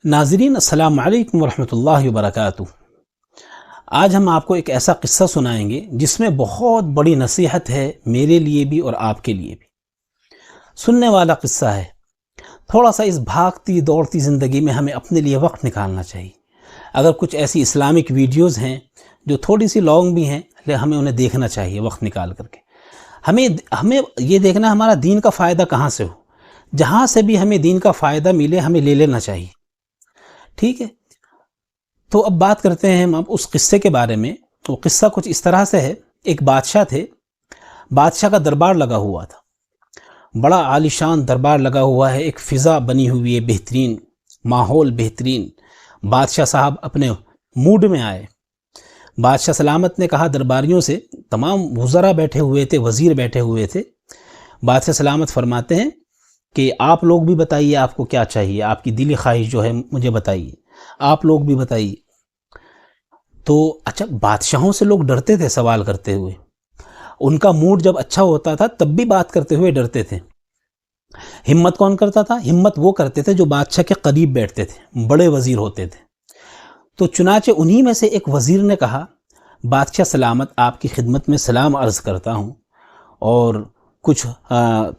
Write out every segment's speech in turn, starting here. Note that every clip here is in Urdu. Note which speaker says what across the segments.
Speaker 1: ناظرین السلام علیکم ورحمۃ اللہ وبرکاتہ۔ آج ہم آپ کو ایک ایسا قصہ سنائیں گے جس میں بہت بڑی نصیحت ہے، میرے لیے بھی اور آپ کے لیے بھی۔ سننے والا قصہ ہے۔ تھوڑا سا اس بھاگتی دوڑتی زندگی میں ہمیں اپنے لیے وقت نکالنا چاہیے۔ اگر کچھ ایسی اسلامک ویڈیوز ہیں جو تھوڑی سی لانگ بھی ہیں، ہمیں انہیں دیکھنا چاہیے وقت نکال کر کے۔ ہمیں یہ دیکھنا ہمارا دین کا فائدہ کہاں سے ہو، جہاں سے بھی ہمیں دین کا فائدہ ملے ہمیں لے لینا چاہیے، ٹھیک ہے۔ تو اب بات کرتے ہیں ہم اب اس قصے کے بارے میں۔ وہ قصہ کچھ اس طرح سے ہے۔ ایک بادشاہ تھے، بادشاہ کا دربار لگا ہوا تھا، بڑا عالیشان دربار لگا ہوا ہے، ایک فضا بنی ہوئی ہے، بہترین ماحول، بہترین۔ بادشاہ صاحب اپنے موڈ میں آئے۔ بادشاہ سلامت نے کہا درباریوں سے، تمام وزراء بیٹھے ہوئے تھے، وزیر بیٹھے ہوئے تھے۔ بادشاہ سلامت فرماتے ہیں کہ آپ لوگ بھی بتائیے آپ کو کیا چاہیے، آپ کی دلی خواہش جو ہے مجھے بتائیے، آپ لوگ بھی بتائیے۔ تو اچھا، بادشاہوں سے لوگ ڈرتے تھے سوال کرتے ہوئے، ان کا موڈ جب اچھا ہوتا تھا تب بھی بات کرتے ہوئے ڈرتے تھے۔ ہمت کون کرتا تھا؟ ہمت وہ کرتے تھے جو بادشاہ کے قریب بیٹھتے تھے، بڑے وزیر ہوتے تھے۔ تو چنانچہ انہی میں سے ایک وزیر نے کہا، بادشاہ سلامت آپ کی خدمت میں سلام عرض کرتا ہوں، اور کچھ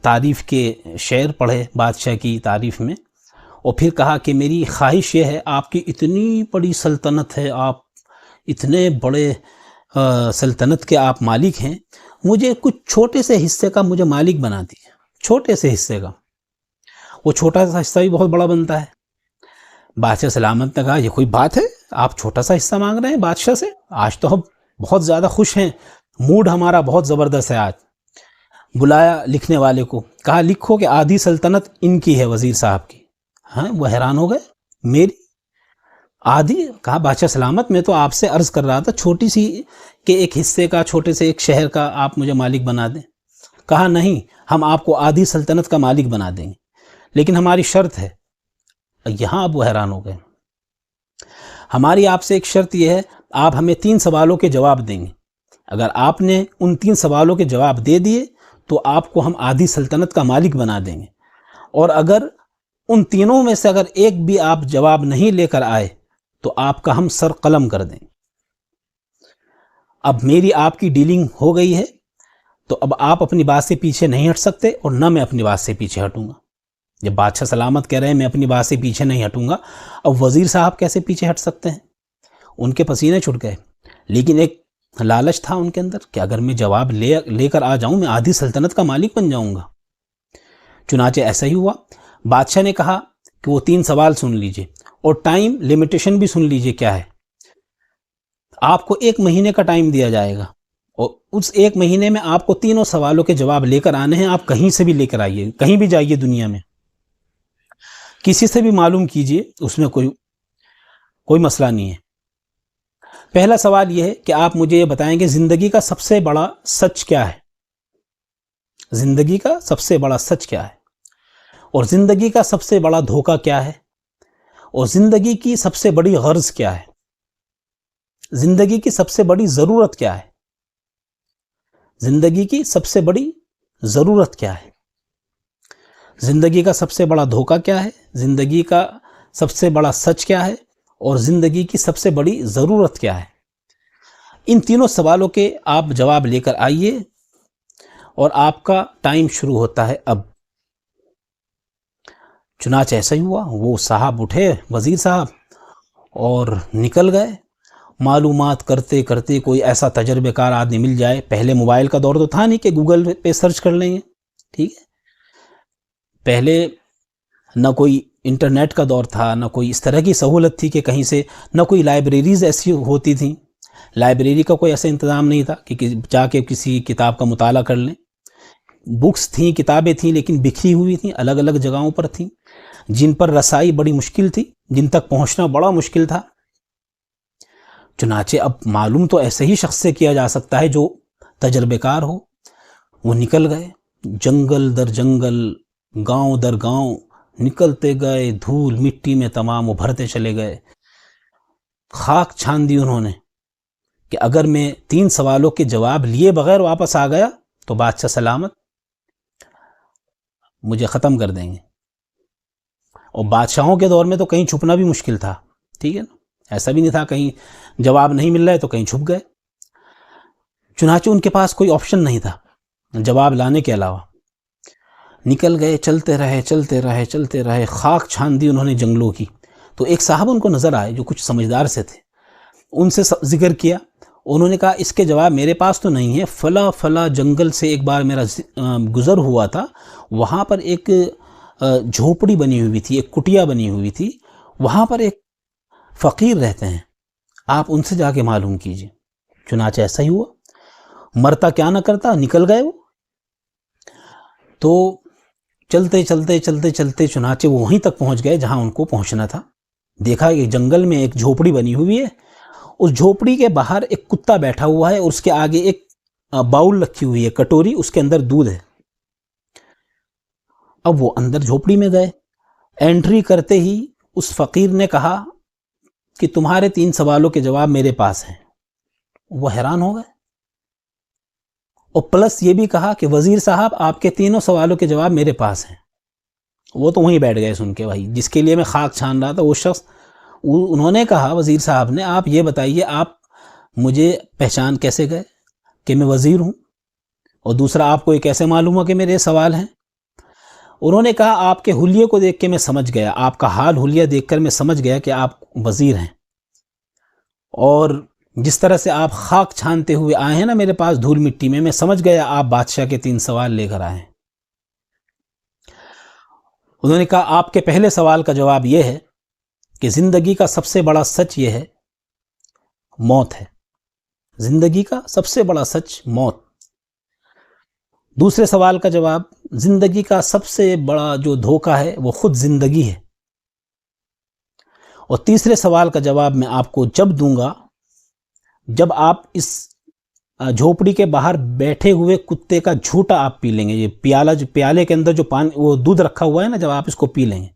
Speaker 1: تعریف کے شعر پڑھے بادشاہ کی تعریف میں، اور پھر کہا کہ میری خواہش یہ ہے، آپ کی اتنی بڑی سلطنت ہے، آپ اتنے بڑے سلطنت کے آپ مالک ہیں، مجھے کچھ چھوٹے سے حصے کا مجھے مالک بنا دیجیے، چھوٹے سے حصے کا۔ وہ چھوٹا سا حصہ بھی بہت بڑا بنتا ہے۔ بادشاہ سلامت نے کہا یہ کوئی بات ہے، آپ چھوٹا سا حصہ مانگ رہے ہیں بادشاہ سے؟ آج تو ہم بہت زیادہ خوش ہیں، موڈ ہمارا بہت زبردست ہے۔ آج بلایا لکھنے والے کو، کہا لکھو کہ آدھی سلطنت ان کی ہے، وزیر صاحب کی۔ ہاں، وہ حیران ہو گئے، میری آدھی؟ کہا بادشاہ سلامت میں تو آپ سے عرض کر رہا تھا چھوٹی سی کہ ایک حصے کا، چھوٹے سے ایک شہر کا آپ مجھے مالک بنا دیں۔ کہا نہیں، ہم آپ کو آدھی سلطنت کا مالک بنا دیں گے، لیکن ہماری شرط ہے۔ یہاں اب وہ حیران ہو گئے۔ ہماری آپ سے ایک شرط یہ ہے، آپ ہمیں 3 سوالوں کے جواب دیں گے۔ اگر آپ نے ان 3 سوالوں کے جواب دے دیے تو آپ کو ہم آدھی سلطنت کا مالک بنا دیں گے، اور اگر ان تینوں میں سے اگر ایک بھی آپ جواب نہیں لے کر آئے تو آپ کا ہم سر قلم کر دیں گے۔ اب میری آپ کی ڈیلنگ ہو گئی ہے، تو اب آپ اپنی بات سے پیچھے نہیں ہٹ سکتے، اور نہ میں اپنی بات سے پیچھے ہٹوں گا۔ جب بادشاہ سلامت کہہ رہے ہیں میں اپنی بات سے پیچھے نہیں ہٹوں گا، اب وزیر صاحب کیسے پیچھے ہٹ سکتے ہیں؟ ان کے پسینے چھٹ گئے، لیکن ایک لالچ تھا ان کے اندر کہ اگر میں جواب لے کر آ جاؤں میں آدھی سلطنت کا مالک بن جاؤں گا۔ چنانچہ ایسا ہی ہوا۔ بادشاہ نے کہا کہ وہ 3 سوال سن لیجئے، اور ٹائم لیمیٹیشن بھی سن لیجئے کیا ہے۔ آپ کو 1 مہینے کا ٹائم دیا جائے گا، اور اس 1 مہینے میں آپ کو تینوں سوالوں کے جواب لے کر آنے ہیں۔ آپ کہیں سے بھی لے کر آئیے، کہیں بھی جائیے دنیا میں، کسی سے بھی معلوم کیجئے، اس میں کوئی مسئلہ نہیں ہے۔ پہلا سوال یہ ہے کہ آپ مجھے یہ بتائیں کہ زندگی کا سب سے بڑا سچ کیا ہے؟ زندگی کا سب سے بڑا سچ کیا ہے؟ اور زندگی کا سب سے بڑا دھوکہ کیا ہے؟ اور زندگی کی سب سے بڑی غرض کیا ہے؟ زندگی کی سب سے بڑی ضرورت کیا ہے؟ زندگی کی سب سے بڑی ضرورت کیا ہے؟ زندگی کا سب سے بڑا دھوکہ کیا ہے؟ زندگی کا سب سے بڑا سچ کیا ہے؟ اور زندگی کی سب سے بڑی ضرورت کیا ہے؟ ان تینوں سوالوں کے آپ جواب لے کر آئیے، اور آپ کا ٹائم شروع ہوتا ہے اب۔ چنانچہ ایسا ہی ہوا۔ وہ صاحب اٹھے، وزیر صاحب، اور نکل گئے معلومات کرتے کرتے۔ کوئی ایسا تجربے کار آدمی مل جائے، پہلے موبائل کا دور تو تھا نہیں کہ گوگل پہ سرچ کر لیں گے، ٹھیک ہے، پہلے نہ کوئی انٹرنیٹ کا دور تھا، نہ کوئی اس طرح کی سہولت تھی کہ کہیں سے، نہ کوئی لائبریریز ایسی ہوتی تھیں، لائبریری کا کوئی ایسا انتظام نہیں تھا کہ جا کے کسی کتاب کا مطالعہ کر لیں۔ بکس تھیں، کتابیں تھیں، لیکن بکھری ہوئی تھیں، الگ الگ جگہوں پر تھیں، جن پر رسائی بڑی مشکل تھی، جن تک پہنچنا بڑا مشکل تھا۔ چنانچہ اب معلوم تو ایسے ہی شخص سے کیا جا سکتا ہے جو تجربے کار ہو۔ وہ نکل گئے، جنگل در جنگل، گاؤں در گاؤں نکلتے گئے، دھول مٹی میں تمام ابھرتے چلے گئے۔ خاک چھان دی انہوں نے کہ اگر میں 3 سوالوں کے جواب لیے بغیر واپس آ گیا تو بادشاہ سلامت مجھے ختم کر دیں گے۔ اور بادشاہوں کے دور میں تو کہیں چھپنا بھی مشکل تھا، ٹھیک ہے نا، ایسا بھی نہیں تھا کہیں جواب نہیں مل رہا ہے تو کہیں چھپ گئے، چنانچہ ان کے پاس کوئی آپشن نہیں تھا جواب لانے کے علاوہ، نکل گئے، چلتے رہے چلتے رہے چلتے رہے، خاک چھان دی انہوں نے جنگلوں کی۔ تو ایک صاحب ان کو نظر آئے جو کچھ سمجھدار سے تھے، ان سے ذکر کیا، انہوں نے کہا اس کے جواب میرے پاس تو نہیں ہے، فلاں فلاں جنگل سے ایک بار میرا گزر ہوا تھا، وہاں پر ایک جھوپڑی بنی ہوئی تھی، ایک کٹیا بنی ہوئی تھی، وہاں پر ایک فقیر رہتے ہیں، آپ ان سے جا کے معلوم کیجئے۔ چنانچہ ایسا ہی ہوا، مرتا کیا نہ کرتا، نکل گئے وہ، تو چلتے چلتے چلتے چلتے چنانچہ وہ وہیں تک پہنچ گئے جہاں ان کو پہنچنا تھا۔ دیکھا کہ جنگل میں ایک جھوپڑی بنی ہوئی ہے، اس جھوپڑی کے باہر ایک کتا بیٹھا ہوا ہے اور اس کے آگے ایک باؤل رکھی ہوئی ہے، کٹوری، اس کے اندر دودھ ہے۔ اب وہ اندر جھوپڑی میں گئے، انٹری کرتے ہی اس فقیر نے کہا کہ تمہارے 3 سوالوں کے جواب میرے پاس ہیں۔ وہ حیران ہو گئے، اور پلس یہ بھی کہا کہ وزیر صاحب آپ کے 3 سوالوں کے جواب میرے پاس ہیں۔ وہ تو وہیں بیٹھ گئے سن کے، بھائی جس کے لیے میں خاک چھان رہا تھا وہ شخص، انہوں نے کہا وزیر صاحب نے آپ یہ بتائیے آپ مجھے پہچان کیسے گئے کہ میں وزیر ہوں، اور دوسرا آپ کو یہ کیسے معلوم ہوا کہ میرے سوال ہیں؟ انہوں نے کہا آپ کے حلیے کو دیکھ کے میں سمجھ گیا، آپ کا حال حلیہ دیکھ کر میں سمجھ گیا کہ آپ وزیر ہیں، اور جس طرح سے آپ خاک چھانتے ہوئے آئے ہیں نا میرے پاس دھول مٹی میں سمجھ گیا آپ بادشاہ کے 3 سوال لے کر آئے ہیں۔ انہوں نے کہا آپ کے پہلے سوال کا جواب یہ ہے کہ زندگی کا سب سے بڑا سچ یہ ہے موت ہے، زندگی کا سب سے بڑا سچ موت۔ دوسرے سوال کا جواب زندگی کا سب سے بڑا جو دھوکہ ہے وہ خود زندگی ہے، اور تیسرے سوال کا جواب میں آپ کو جب دوں گا جب آپ اس جھوپڑی کے باہر بیٹھے ہوئے کتے کا جھوٹا آپ پی لیں گے، یہ پیالے کے اندر جو پانی وہ دودھ رکھا ہوا ہے نا، جب آپ اس کو پی لیں گے۔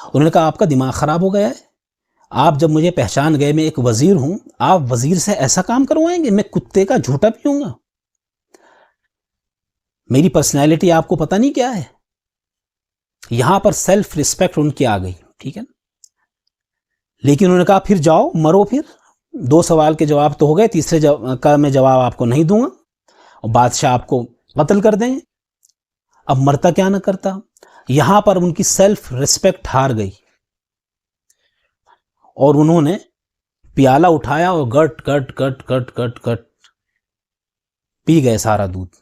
Speaker 1: انہوں نے کہا آپ کا دماغ خراب ہو گیا ہے، آپ جب مجھے پہچان گئے میں ایک وزیر ہوں، آپ وزیر سے ایسا کام کروائیں گے، میں کتے کا جھوٹا پیوں گا؟ میری پرسنالٹی آپ کو پتہ نہیں کیا ہے؟ یہاں پر سیلف ریسپیکٹ ان کی آ گئی، ٹھیک ہے نا؟ لیکن انہوں نے کہا پھر جاؤ مرو، پھر 2 سوال کے جواب تو ہو گئے، تیسرے کا میں جواب آپ کو نہیں دوں گا، اور بادشاہ آپ کو قتل کر دیں گے۔ اب مرتا کیا نہ کرتا، یہاں پر ان کی سیلف ریسپیکٹ ہار گئی، اور انہوں نے پیالہ اٹھایا اور گٹ گٹ گٹ گٹ گٹ گٹ پی گئے سارا دودھ۔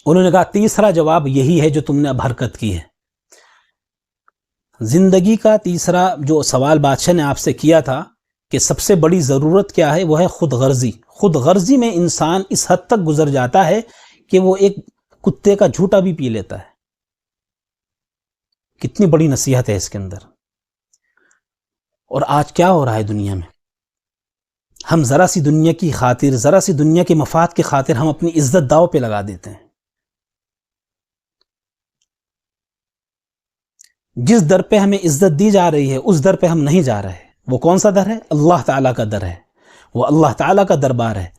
Speaker 1: انہوں نے کہا تیسرا جواب یہی ہے جو تم نے اب حرکت کی ہے۔ زندگی کا تیسرا جو سوال بادشاہ نے آپ سے کیا تھا کہ سب سے بڑی ضرورت کیا ہے، وہ ہے خود غرضی۔ خود غرضی میں انسان اس حد تک گزر جاتا ہے کہ وہ ایک کتے کا جھوٹا بھی پی لیتا ہے۔ کتنی بڑی نصیحت ہے اس کے اندر۔ اور آج کیا ہو رہا ہے دنیا میں، ہم ذرا سی دنیا کی خاطر، ذرا سی دنیا کے مفاد کی خاطر ہم اپنی عزت داؤ پہ لگا دیتے ہیں۔ جس در پہ ہمیں عزت دی جا رہی ہے اس در پہ ہم نہیں جا رہے۔ وہ کون سا در ہے؟ اللہ تعالیٰ کا در ہے، وہ اللہ تعالیٰ کا دربار ہے،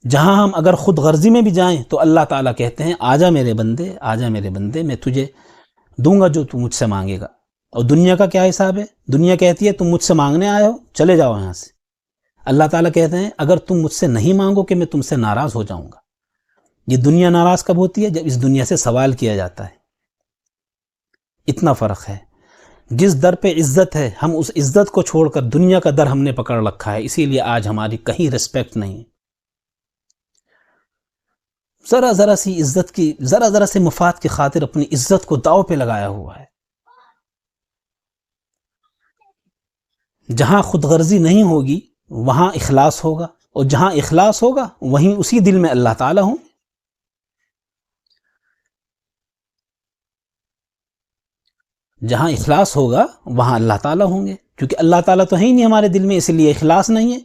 Speaker 1: جہاں ہم اگر خود غرضی میں بھی جائیں تو اللہ تعالیٰ کہتے ہیں آجا میرے بندے، آجا میرے بندے، میں تجھے دوں گا جو تو مجھ سے مانگے گا۔ اور دنیا کا کیا حساب ہے؟ دنیا کہتی ہے تم مجھ سے مانگنے آئے ہو، چلے جاؤ یہاں سے۔ اللہ تعالیٰ کہتے ہیں اگر تم مجھ سے نہیں مانگو کہ میں تم سے ناراض ہو جاؤں گا۔ یہ دنیا ناراض کب ہوتی ہے؟ جب اس دنیا سے سوال کیا جاتا ہے۔ اتنا فرق ہے۔ جس در پہ عزت ہے ہم اس عزت کو چھوڑ کر دنیا کا در ہم نے پکڑ رکھا ہے، اسی لیے آج ہماری کہیں ریسپیکٹ نہیں۔ ذرا ذرا سی عزت کی، ذرا ذرا سے مفاد کی خاطر اپنی عزت کو داؤ پہ لگایا ہوا ہے۔ جہاں خود غرضی نہیں ہوگی وہاں اخلاص ہوگا، اور جہاں اخلاص ہوگا وہیں اسی دل میں اللہ تعالیٰ ہوں۔ جہاں اخلاص ہوگا وہاں اللہ تعالیٰ ہوں گے، کیونکہ اللہ تعالیٰ تو ہے ہی نہیں ہمارے دل میں، اس لیے اخلاص نہیں ہے۔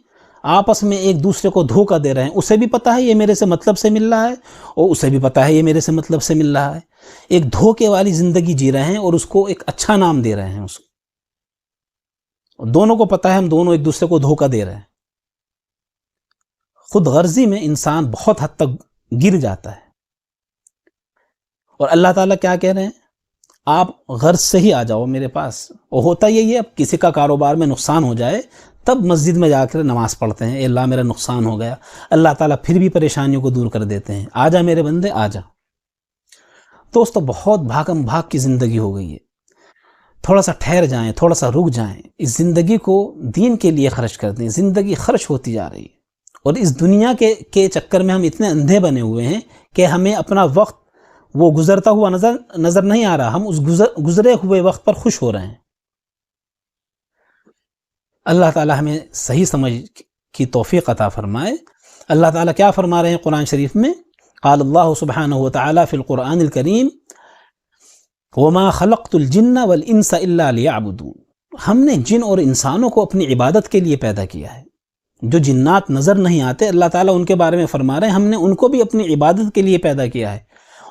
Speaker 1: آپس میں ایک دوسرے کو دھوکہ دے رہے ہیں، اسے بھی پتہ ہے یہ میرے سے مطلب سے مل رہا ہے، اور اسے بھی پتہ ہے یہ میرے سے مطلب سے مل رہا ہے۔ ایک دھوکے والی زندگی جی رہے ہیں اور اس کو ایک اچھا نام دے رہے ہیں، اس کو، اور دونوں کو پتہ ہے ہم دونوں ایک دوسرے کو دھوکہ دے رہے ہیں۔ خود غرضی میں انسان بہت حد تک گر جاتا ہے۔ اور اللہ تعالیٰ کیا کہہ رہے ہیں؟ آپ غرض سے ہی آ جاؤ میرے پاس. اور ہوتا یہی ہے، اب کسی کا کاروبار میں نقصان ہو جائے تب مسجد میں جا کر نماز پڑھتے ہیں، اے اللہ میرا نقصان ہو گیا. اللہ تعالیٰ پھر بھی پریشانیوں کو دور کر دیتے ہیں. آ جا میرے بندے آ جا. دوستو بہت بھاگم بھاگ کی زندگی ہو گئی ہے. تھوڑا سا ٹھہر جائیں، تھوڑا سا رک جائیں، اس زندگی کو دین کے لیے خرچ کر دیں. زندگی خرچ ہوتی جا رہی ہے، اور اس دنیا کے چکر میں ہم اتنے اندھے بنے ہوئے ہیں کہ ہمیں اپنا وقت وہ گزرتا ہوا نظر نہیں آ رہا. ہم اس گزرے ہوئے وقت پر خوش ہو رہے ہیں. اللہ تعالیٰ ہمیں صحیح سمجھ کی توفیق عطا فرمائے. اللہ تعالیٰ کیا فرما رہے ہیں قرآن شریف میں؟ قال اللہ سبحانہ وتعالی فی القرآن الکریم وما خلقت الجن والانس الا لیعبدون. ہم نے جن اور انسانوں کو اپنی عبادت کے لیے پیدا کیا ہے. جو جنات نظر نہیں آتے، اللہ تعالیٰ ان کے بارے میں فرما رہے ہیں ہم نے ان کو بھی اپنی عبادت کے لیے پیدا کیا ہے.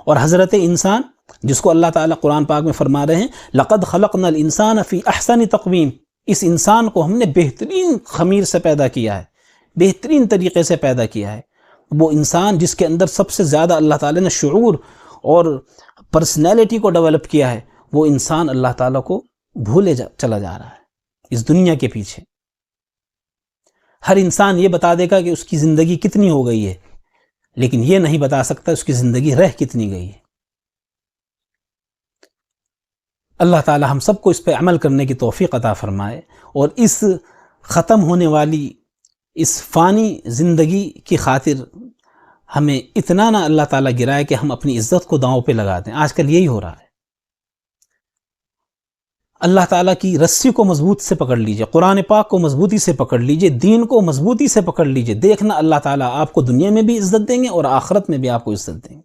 Speaker 1: اور حضرت انسان جس کو اللہ تعالیٰ قرآن پاک میں فرما رہے ہیں لقد خلقنا الانسان فی احسن تقویم، اس انسان کو ہم نے بہترین خمیر سے پیدا کیا ہے، بہترین طریقے سے پیدا کیا ہے. وہ انسان جس کے اندر سب سے زیادہ اللہ تعالیٰ نے شعور اور پرسنالٹی کو ڈیولپ کیا ہے، وہ انسان اللہ تعالیٰ کو بھولے چلا جا رہا ہے اس دنیا کے پیچھے. ہر انسان یہ بتا دے گا کہ اس کی زندگی کتنی ہو گئی ہے، لیکن یہ نہیں بتا سکتا اس کی زندگی رہ کتنی گئی ہے. اللہ تعالی ہم سب کو اس پہ عمل کرنے کی توفیق عطا فرمائے، اور اس ختم ہونے والی اس فانی زندگی کی خاطر ہمیں اتنا نہ اللہ تعالیٰ گرائے کہ ہم اپنی عزت کو داؤں پہ لگا دیں. آج کل یہی ہو رہا ہے. اللہ تعالیٰ کی رسی کو مضبوط سے پکڑ لیجئے، قرآن پاک کو مضبوطی سے پکڑ لیجئے، دین کو مضبوطی سے پکڑ لیجئے. دیکھنا اللہ تعالیٰ آپ کو دنیا میں بھی عزت دیں گے اور آخرت میں بھی آپ کو عزت دیں گے.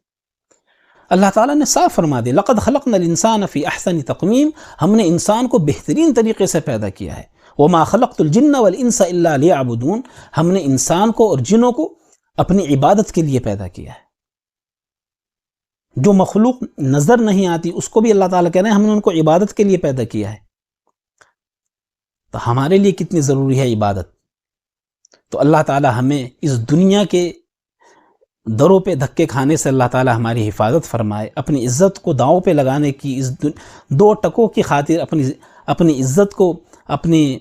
Speaker 1: اللہ تعالیٰ نے صاف فرما دی لقد خلقنا الانسان فی احسن تقویم، ہم نے انسان کو بہترین طریقے سے پیدا کیا ہے. وما خلقت الجن والانس الا لیعبدون، ہم نے انسان کو اور جنوں کو اپنی عبادت کے لیے پیدا کیا ہے. جو مخلوق نظر نہیں آتی اس کو بھی اللہ تعالیٰ کہہ رہے ہیں ہم نے ان کو عبادت کے لیے پیدا کیا ہے. تو ہمارے لیے کتنی ضروری ہے عبادت. تو اللہ تعالیٰ ہمیں اس دنیا کے دروں پہ دھکے کھانے سے اللہ تعالیٰ ہماری حفاظت فرمائے. اپنی عزت کو داؤں پہ لگانے کی اس دو ٹکوں کی خاطر اپنی عزت کو اپنی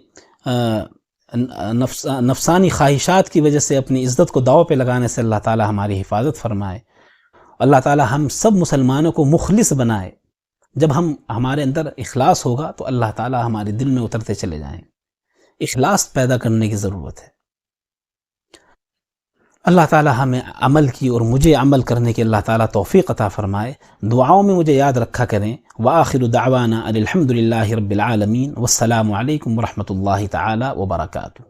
Speaker 1: نفسانی خواہشات کی وجہ سے اپنی عزت کو داؤں پہ لگانے سے اللہ تعالیٰ ہماری حفاظت فرمائے. اللہ تعالیٰ ہم سب مسلمانوں کو مخلص بنائے. جب ہمارے اندر اخلاص ہوگا تو اللہ تعالیٰ ہمارے دل میں اترتے چلے جائیں. اخلاص پیدا کرنے کی ضرورت ہے. اللہ تعالیٰ ہمیں عمل کی اور مجھے عمل کرنے کی اللہ تعالیٰ توفیق عطا فرمائے. دعاؤں میں مجھے یاد رکھا کریں. وآخر دعوانا الحمد للہ رب العالمین، والسلام علیکم ورحمۃ اللہ تعالی وبرکاتہ.